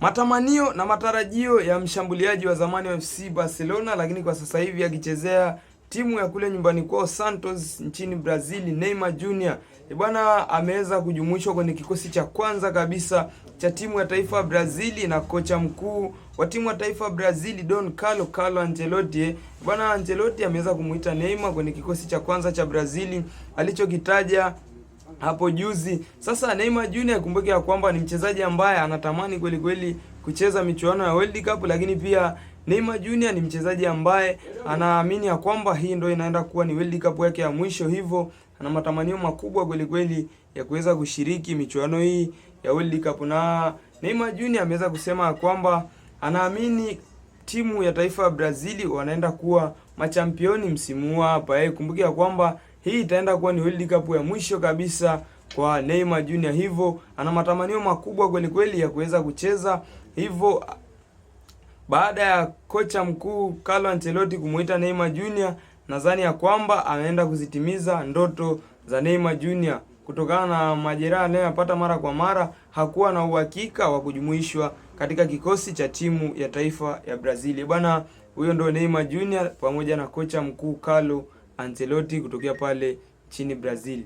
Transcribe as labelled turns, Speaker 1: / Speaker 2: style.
Speaker 1: Matamanio na matarajio ya mshambuliaji wa zamani wa FC Barcelona, lakini kwa sasa hivi akichezea timu ya kule nyumbani kwao Santos nchini Brazil, Neymar Jr. Bwana ameweza kujumuishwa kwenye kikosi cha kwanza kabisa cha timu ya taifa ya Brazil na kocha mkuu wa timu ya taifa ya Brazil Don Carlo Ancelotti. Bwana Ancelotti ameweza kumuita Neymar kwenye kikosi cha kwanza cha Brazil alichokitaja hapo juzi. Sasa Neymar Jr. kumbuke ya kwamba ni mchezaji ambaye anatamani kweli kweli kucheza michuano ya World Cup, lakini pia Neymar Jr. ni mchezaji ambaye anaamini ya kwamba hii ndio inaenda kuwa ni World Cup yake ya mwisho, hivyo ana matamanio makubwa kweli kweli ya kuweza kushiriki michuano hii ya World Cup. Na Neymar Jr. ameweza kusema kwamba anaamini timu ya taifa ya Brazil wanaenda kuwa machampioni msimu hapa. Kumbuke ya kwamba hii itaenda kuwa ni World Cup ya mwisho kabisa kwa Neymar Jr. Hivyo ana matamanio makubwa kweli kweli ya kuweza kucheza. Hivyo baada ya kocha mkuu Carlo Ancelotti kumuita Neymar Jr., nadhani ya kwamba anaenda kuzitimiza ndoto za Neymar Jr. Kutokana na majeraha anayopata mara kwa mara, hakuwa na uhakika wa kujumuishwa katika kikosi cha timu ya taifa ya Brazil. Bwana, huyo ndo Neymar Jr. pamoja na kocha mkuu Carlo Ancelotti kutokea pale nchini Brazil.